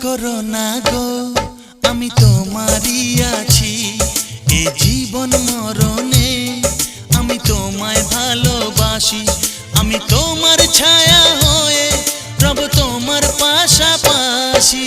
করো না গো, আমি তোমারই আছি। এ জীবন মরণে আমি তোমায় ভালোবাসি। আমি তোমার ছায়া হয়ে রব তোমার পাশাপাশি।